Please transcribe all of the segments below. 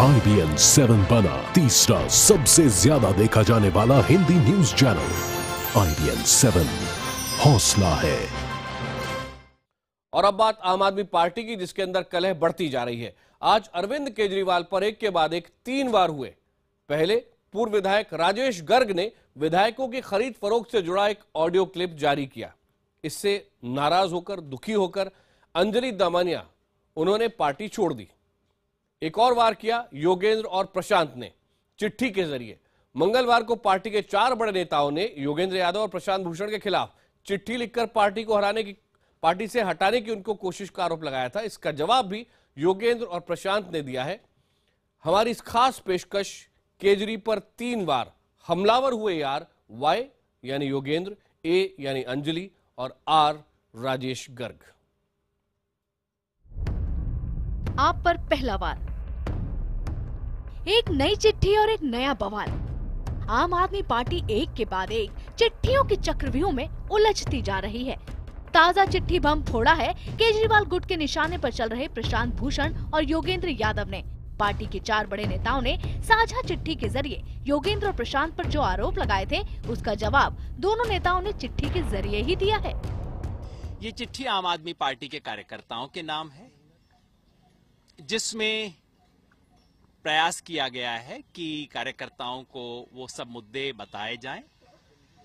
IBN 7 बना तीसरा सबसे ज्यादा देखा जाने वाला हिंदी न्यूज चैनल। IBN 7 हौसला है। और अब बात आम आदमी पार्टी की, जिसके अंदर कलह बढ़ती जा रही है। आज अरविंद केजरीवाल पर एक के बाद एक 3 वार हुए। पहले पूर्व विधायक राजेश गर्ग ने विधायकों की खरीद फरोख्त से जुड़ा एक ऑडियो क्लिप जारी किया। इससे नाराज होकर, दुखी होकर अंजलि दामनिया उन्होंने पार्टी छोड़ दी। एक और वार किया योगेंद्र और प्रशांत ने चिट्ठी के जरिए। मंगलवार को पार्टी के 4 बड़े नेताओं ने योगेंद्र यादव और प्रशांत भूषण के खिलाफ चिट्ठी लिखकर पार्टी से हटाने की उनको कोशिश का आरोप लगाया था। इसका जवाब भी योगेंद्र और प्रशांत ने दिया है। हमारी इस खास पेशकश, केजरी पर 3 बार हमलावर हुए यार, वाई यानी योगेंद्र, ए यानी अंजलि और आर राजेश गर्ग। आप पर पहला वार, एक नई चिट्ठी और एक नया बवाल। आम आदमी पार्टी एक के बाद एक चिट्ठियों के चक्रव्यूह में उलझती जा रही है। ताजा चिट्ठी बम फोड़ा है केजरीवाल गुट के निशाने पर चल रहे प्रशांत भूषण और योगेंद्र यादव ने। पार्टी के 4 बड़े नेताओं ने साझा चिट्ठी के जरिए योगेंद्र और प्रशांत पर जो आरोप लगाए थे, उसका जवाब दोनों नेताओं ने चिट्ठी के जरिए ही दिया है। ये चिट्ठी आम आदमी पार्टी के कार्यकर्ताओं के नाम है, जिसमें प्रयास किया गया है कि कार्यकर्ताओं को वो सब मुद्दे बताए जाएं,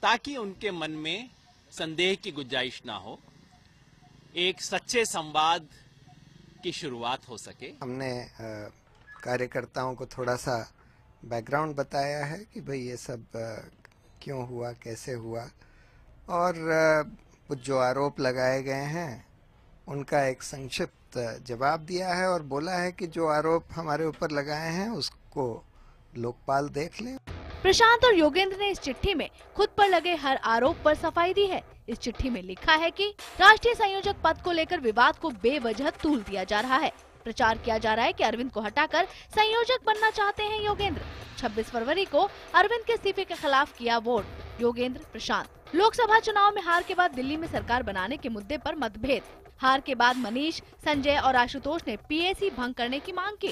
ताकि उनके मन में संदेह की गुंजाइश ना हो, एक सच्चे संवाद की शुरुआत हो सके। हमने कार्यकर्ताओं को थोड़ा सा बैकग्राउंड बताया है कि भाई ये सब क्यों हुआ, कैसे हुआ, और कुछ जो आरोप लगाए गए हैं उनका एक संक्षिप्त जवाब दिया है और बोला है कि जो आरोप हमारे ऊपर लगाए हैं उसको लोकपाल देख लें। प्रशांत और योगेंद्र ने इस चिट्ठी में खुद पर लगे हर आरोप पर सफाई दी है। इस चिट्ठी में लिखा है कि राष्ट्रीय संयोजक पद को लेकर विवाद को बेवजह तूल दिया जा रहा है। प्रचार किया जा रहा है कि अरविंद को हटाकर संयोजक बनना चाहते हैं योगेंद्र। 26 फरवरी को अरविंद के इस्तीफे के खिलाफ किया वोट योगेंद्र प्रशांत। लोकसभा चुनाव में हार के बाद दिल्ली में सरकार बनाने के मुद्दे पर मतभेद। हार के बाद मनीष, संजय और आशुतोष ने पीएसी भंग करने की मांग की।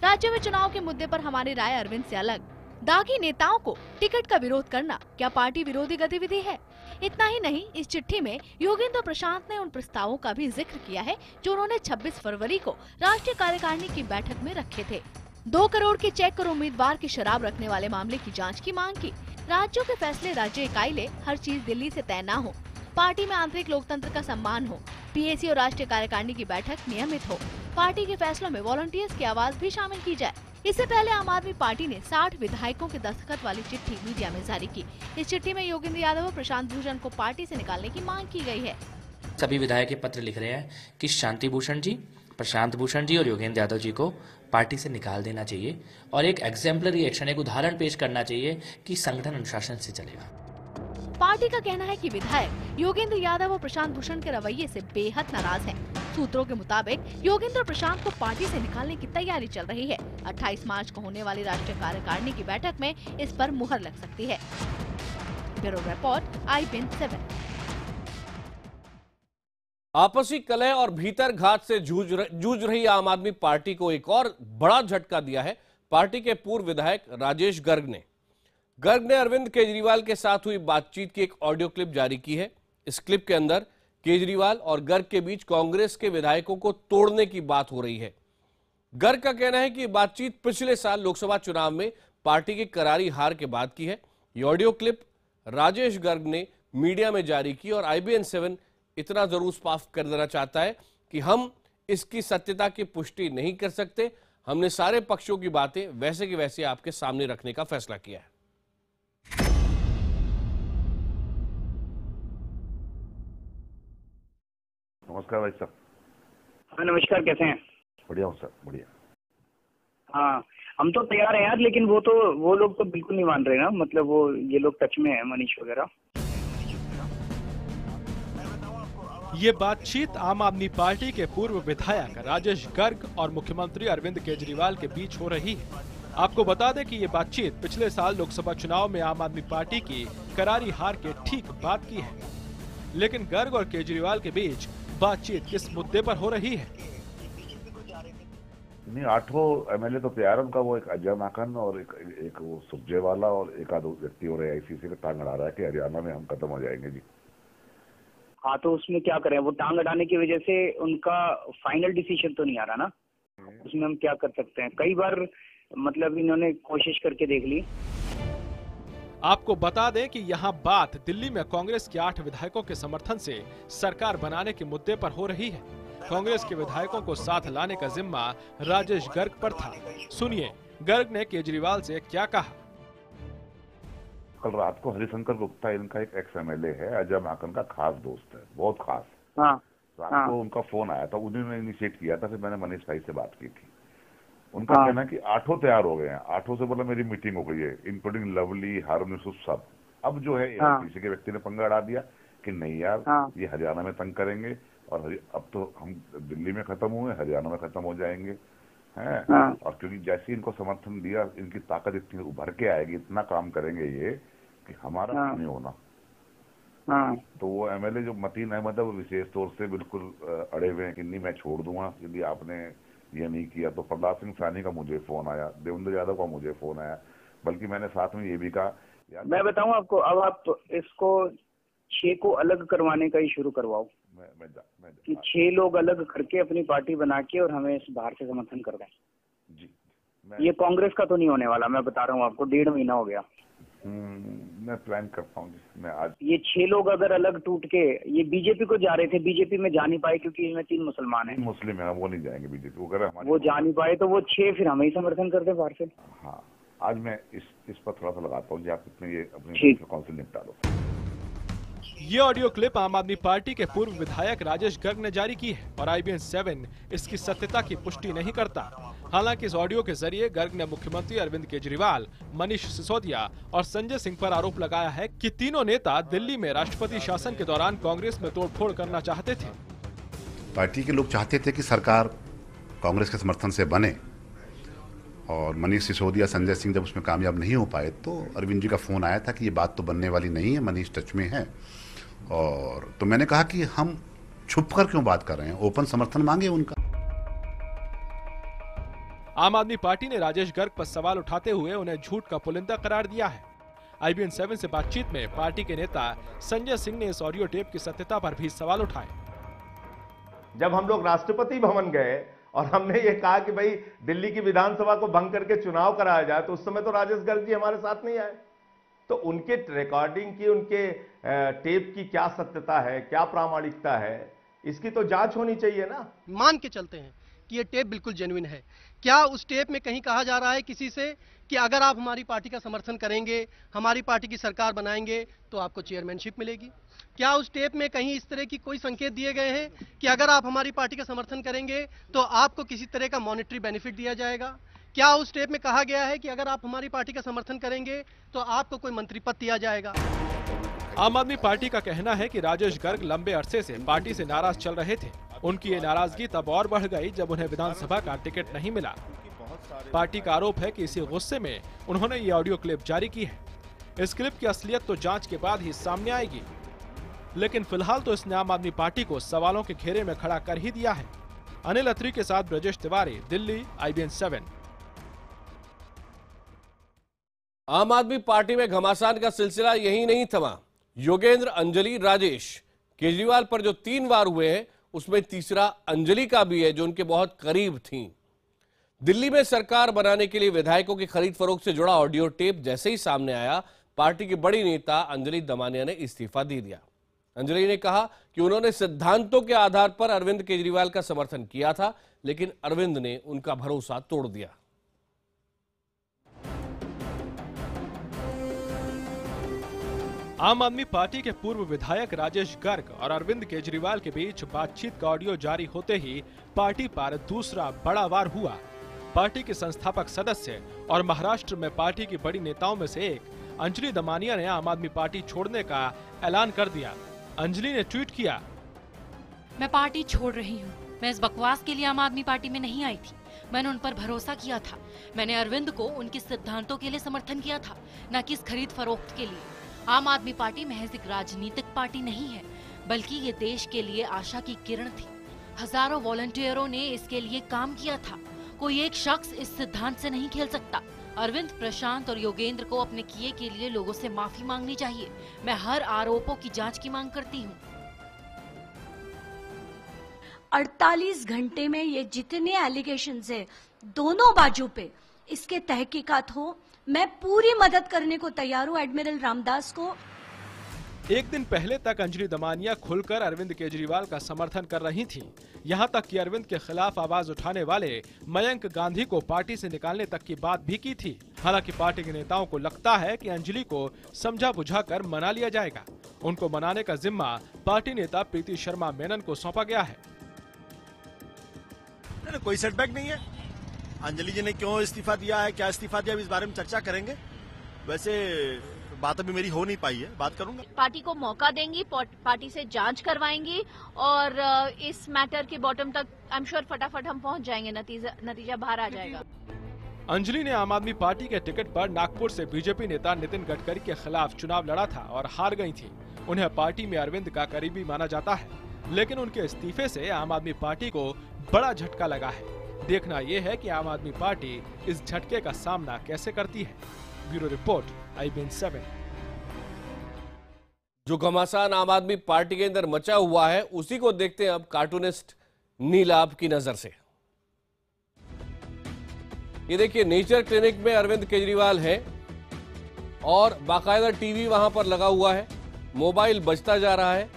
राज्य में चुनाव के मुद्दे पर हमारी राय अरविंद से अलग। दागी नेताओं को टिकट का विरोध करना क्या पार्टी विरोधी गतिविधि है? इतना ही नहीं, इस चिट्ठी में योगेंद्र और प्रशांत ने उन प्रस्तावों का भी जिक्र किया है जो उन्होंने 26 फरवरी को राष्ट्रीय कार्यकारिणी की बैठक में रखे थे। 2 करोड़ के चेक और उम्मीदवार की शराब रखने वाले मामले की जांच की मांग की। राज्यों के फैसले राज्य इकाई ले, हर चीज दिल्ली से तय न हो, पार्टी में आंतरिक लोकतंत्र का सम्मान हो, पीएसी और राष्ट्रीय कार्यकारिणी की बैठक नियमित हो, पार्टी के फैसलों में वॉलंटियर्स की आवाज भी शामिल की जाए। इससे पहले आम आदमी पार्टी ने 60 विधायकों के दस्तखत वाली चिट्ठी मीडिया में जारी की। इस चिट्ठी में योगेंद्र यादव और प्रशांत भूषण को पार्टी से निकालने की मांग की गई है। सभी विधायक के पत्र लिख रहे हैं कि शांति भूषण जी, प्रशांत भूषण जी और योगेंद्र यादव जी को पार्टी से निकाल देना चाहिए और एक एग्जाम्पलरी एक्शन, एक उदाहरण पेश करना चाहिए कि संगठन अनुशासन से चलेगा। पार्टी का कहना है कि विधायक योगेंद्र यादव और प्रशांत भूषण के रवैये से बेहद नाराज हैं। सूत्रों के मुताबिक योगेंद्र और प्रशांत को पार्टी से निकालने की तैयारी चल रही है। 28 मार्च को होने वाली राष्ट्रीय कार्यकारिणी की बैठक में इस पर मुहर लग सकती है। Bureau report, IBN 7। आपसी कलह और भीतर घात से जूझ रही आम आदमी पार्टी को एक और बड़ा झटका दिया है पार्टी के पूर्व विधायक राजेश गर्ग ने। अरविंद केजरीवाल के साथ हुई बातचीत की एक ऑडियो क्लिप जारी की है। इस क्लिप के अंदर केजरीवाल और गर्ग के बीच कांग्रेस के विधायकों को तोड़ने की बात हो रही है। गर्ग का कहना है कि बातचीत पिछले साल लोकसभा चुनाव में पार्टी की करारी हार के बाद की है। ये ऑडियो क्लिप राजेश गर्ग ने मीडिया में जारी की और IBN 7 इतना जरूर साफ कर देना चाहता है कि हम इसकी सत्यता की पुष्टि नहीं कर सकते। हमने सारे पक्षों की बातें वैसे की वैसे आपके सामने रखने का फैसला किया है। नमस्कार भाई साहब। हाँ नमस्कार, कैसे हैं? बढ़िया हूँ सर, बढ़िया। हाँ हम तो तैयार हैं यार, लेकिन वो लोग तो बिल्कुल नहीं मान रहे ना, मतलब वो ये लोग टच में है, मनीष वगैरह। ये बातचीत आम आदमी पार्टी के पूर्व विधायक राजेश गर्ग और मुख्यमंत्री अरविंद केजरीवाल के बीच हो रही है। आपको बता दें कि ये बातचीत पिछले साल लोकसभा चुनाव में आम आदमी पार्टी की करारी हार के ठीक बाद की है। लेकिन गर्ग और केजरीवाल के बीच बातचीत किस मुद्दे पर हो रही है? नहीं, 8 एमएलए तो तैयार है उनका। वो एक अजय माकन और एक वो सुरजेवाला और एक आध व्यक्ति और AICC में टांग अड़ा रहा है कि हरियाणा में हम खत्म हो जाएंगे जी। हाँ, तो उसमें क्या करें? वो टांग अड़ाने की वजह से उनका फाइनल डिसीजन तो नहीं आ रहा ना, उसमें हम क्या कर सकते हैं? कई बार मतलब इन्होंने कोशिश करके देख ली। आपको बता दें कि यहाँ बात दिल्ली में कांग्रेस के 8 विधायकों के समर्थन से सरकार बनाने के मुद्दे पर हो रही है। कांग्रेस के विधायकों को साथ लाने का जिम्मा राजेश गर्ग पर था। सुनिए गर्ग ने केजरीवाल से क्या कहा। कल रात को हरिशंकर गुप्ता, इनका एक ex-MLA है, अजय माकन का खास दोस्त है, बहुत खास। हाँ, रात को उनका फोन आया था, उन्होंने इनिशिएट किया था, फिर मैंने मनीष भाई से बात की थी। उनका कहना है कि 8 तैयार हो गए हैं। 8 से बोला मेरी मीटिंग हो गई है, इंक्लूडिंग लवली, हारून यूसुफ सब। अब जो है किसी के व्यक्ति ने पंगा अड़ा दिया कि नहीं यार, ये हरियाणा में तंग करेंगे और अब तो हम दिल्ली में खत्म हुए, हरियाणा में खत्म हो जाएंगे हैं। और क्योंकि जैसे इनको समर्थन दिया, इनकी ताकत इतनी उभर के आएगी, इतना काम करेंगे ये कि हमारा नहीं होना। तो वो MLA जो मतीन अहमद है, वो विशेष तौर से बिल्कुल अड़े हुए हैं कि नहीं, मैं छोड़ दूंगा यदि आपने ये नहीं किया। तो प्रहलाद सिंह सैनी का मुझे फोन आया, देवेंद्र यादव का मुझे फोन आया, बल्कि मैंने साथ में ये भी कहा यार, मैं बताऊं आपको, अब आप इसको 6 को अलग करवाने का ही शुरू करवाओ। कि 6 लोग अलग करके अपनी पार्टी बना के और हमें इस बाहर से समर्थन कर दें जी। ये कांग्रेस का तो नहीं होने वाला, मैं बता रहा हूँ आपको, 1.5 महीना हो गया। मैं प्लान करता हूँ जी। मैं आज ये 6 लोग अगर अलग टूट के, ये बीजेपी को जा रहे थे, बीजेपी में जा नहीं पाए क्योंकि इनमें 3 मुसलमान हैं। मुस्लिम है, वो नहीं जाएंगे बीजेपी वगैरह, वो जा नहीं पाए, तो वो 6 फिर हमें ही समर्थन करते बाहर से। हाँ, आज मैं इस पर थोड़ा सा लगाता हूँ जी, आप इतने ये अपनी काउंसिल निपटा दो। ये ऑडियो क्लिप आम आदमी पार्टी के पूर्व विधायक राजेश गर्ग ने जारी की है और IBN 7 इसकी सत्यता की पुष्टि नहीं करता। हालांकि इस ऑडियो के जरिए गर्ग ने मुख्यमंत्री अरविंद केजरीवाल, मनीष सिसोदिया और संजय सिंह पर आरोप लगाया है कि तीनों नेता दिल्ली में राष्ट्रपति शासन के दौरान कांग्रेस में तोड़फोड़ करना चाहते थे। पार्टी के लोग चाहते थे कि सरकार कांग्रेस के समर्थन से बने, और मनीष सिसोदिया, संजय सिंह जब उसमें कामयाब नहीं हो पाए तो अरविंद जी का फोन आया था कि ये बात तो बनने वाली नहीं है, मनीष टच में है। और तो मैंने कहा कि हम छुप कर क्यों बात कर रहे हैं, ओपन समर्थन मांगे उनका। आम आदमी पार्टी ने राजेश गर्ग पर सवाल उठाते हुए उन्हें झूठ का पुलिंदा करार दिया है। IBN 7 से बातचीत में पार्टी के नेता संजय सिंह ने इस ऑडियो टेप की सत्यता पर भी सवाल उठाए। जब हम लोग राष्ट्रपति भवन गए और हमने ये कहा कि भाई दिल्ली की विधानसभा को भंग करके चुनाव कराया जाए, तो उस समय तो राजेश गर्ग जी हमारे साथ नहीं आए। तो उनके रिकॉर्डिंग की, उनके टेप की क्या सत्यता है, क्या प्रामाणिकता है, इसकी तो जांच होनी चाहिए ना। मान के चलते हैं कि ये टेप बिल्कुल जेन्युइन है, क्या उस टेप में कहीं कहा जा रहा है किसी से कि अगर आप हमारी पार्टी का समर्थन करेंगे, हमारी पार्टी की सरकार बनाएंगे तो आपको चेयरमैनशिप मिलेगी? क्या उस टेप में कहीं इस तरह की कोई संकेत दिए गए हैं कि अगर आप हमारी पार्टी का समर्थन करेंगे तो आपको किसी तरह का मॉनेटरी बेनिफिट दिया जाएगा? क्या उस टेप में कहा गया है कि अगर आप हमारी पार्टी का समर्थन करेंगे तो आपको कोई मंत्री पद दिया जाएगा? आम आदमी पार्टी का कहना है कि राजेश गर्ग लंबे अरसे से पार्टी से नाराज चल रहे थे। उनकी ये नाराजगी तब और बढ़ गई जब उन्हें विधानसभा का टिकट नहीं मिला। पार्टी का आरोप है कि इसी गुस्से में उन्होंने ये ऑडियो क्लिप जारी की है। इस क्लिप की असलियत तो जांच के बाद ही सामने आएगी, लेकिन फिलहाल तो इसने आम आदमी पार्टी को सवालों के घेरे में खड़ा कर ही दिया है। अनिल अत्री के साथ ब्रजेश तिवारी, दिल्ली, IBN 7। आम आदमी पार्टी में घमासान का सिलसिला यही नहीं थमा। योगेंद्र, अंजलि, राजेश केजरीवाल पर जो 3 वार हुए हैं, उसमें तीसरा अंजलि का भी है, जो उनके बहुत करीब थी। दिल्ली में सरकार बनाने के लिए विधायकों की खरीद फरोख्त से जुड़ा ऑडियो टेप जैसे ही सामने आया, पार्टी की बड़ी नेता अंजलि दमानिया ने इस्तीफा दे दिया। अंजलि ने कहा कि उन्होंने सिद्धांतों के आधार पर अरविंद केजरीवाल का समर्थन किया था, लेकिन अरविंद ने उनका भरोसा तोड़ दिया। आम आदमी पार्टी के पूर्व विधायक राजेश गर्ग और अरविंद केजरीवाल के बीच बातचीत का ऑडियो जारी होते ही पार्टी पर दूसरा बड़ा वार हुआ। पार्टी के संस्थापक सदस्य और महाराष्ट्र में पार्टी की बड़ी नेताओं में से एक अंजलि दमानिया ने आम आदमी पार्टी छोड़ने का ऐलान कर दिया। अंजलि ने ट्वीट किया, मैं पार्टी छोड़ रही हूँ। मैं इस बकवास के लिए आम आदमी पार्टी में नहीं आई थी। मैंने उन पर भरोसा किया था। मैंने अरविंद को उनके सिद्धांतों के लिए समर्थन किया था, न कि इस खरीद फरोख्त के लिए। आम आदमी पार्टी महज एक राजनीतिक पार्टी नहीं है, बल्कि ये देश के लिए आशा की किरण थी। हजारों वॉलंटियरों ने इसके लिए काम किया था। कोई एक शख्स इस सिद्धांत से नहीं खेल सकता। अरविंद, प्रशांत और योगेंद्र को अपने किए के लिए लोगों से माफी मांगनी चाहिए। मैं हर आरोपों की जांच की मांग करती हूँ। 48 घंटे में ये जितने एलिगेशंस है दोनों बाजू पे, इसके तहकीकात हो। मैं पूरी मदद करने को तैयार हूँ एडमिरल रामदास को। एक दिन पहले तक अंजलि दमानिया खुलकर अरविंद केजरीवाल का समर्थन कर रही थी। यहां तक कि अरविंद के खिलाफ आवाज उठाने वाले मयंक गांधी को पार्टी से निकालने तक की बात भी की थी। हालांकि पार्टी के नेताओं को लगता है कि अंजलि को समझा बुझाकर मना लिया जाएगा। उनको मनाने का जिम्मा पार्टी नेता प्रीति शर्मा मेनन को सौंपा गया है। कोई सेटबैक नहीं है। अंजलि जी ने क्यों इस्तीफा दिया है, क्या इस्तीफा दिया, इस बारे में चर्चा करेंगे। वैसे बात अभी मेरी हो नहीं पाई है, बात करूंगा। पार्टी को मौका देंगी, पार्टी से जांच करवाएंगी और इस मैटर के बॉटम तक आई एम श्योर फटाफट हम पहुंच जाएंगे, नतीजा बाहर आ जाएगा। अंजलि ने आम आदमी पार्टी के टिकट पर नागपुर से बीजेपी नेता नितिन गडकरी के खिलाफ चुनाव लड़ा था और हार गई थी। उन्हें पार्टी में अरविंद का करीबी माना जाता है, लेकिन उनके इस्तीफे से आम आदमी पार्टी को बड़ा झटका लगा है। देखना यह है कि आम आदमी पार्टी इस झटके का सामना कैसे करती है। Bureau report, IBN 7। जो घमासान आम आदमी पार्टी के अंदर मचा हुआ है उसी को देखते हैं अब कार्टूनिस्ट नीलाभ की नजर से। ये देखिए, नेचर क्लिनिक में अरविंद केजरीवाल है और बाकायदा टीवी वहां पर लगा हुआ है, मोबाइल बजता जा रहा है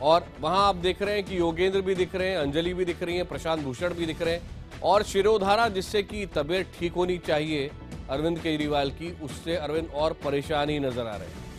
और वहां आप देख रहे हैं कि योगेंद्र भी दिख रहे हैं, अंजलि भी दिख रही है, प्रशांत भूषण भी दिख रहे हैं और शिरोधारा जिससे कि तबीयत ठीक होनी चाहिए अरविंद केजरीवाल की, उससे अरविंद और परेशान ही नजर आ रहे हैं।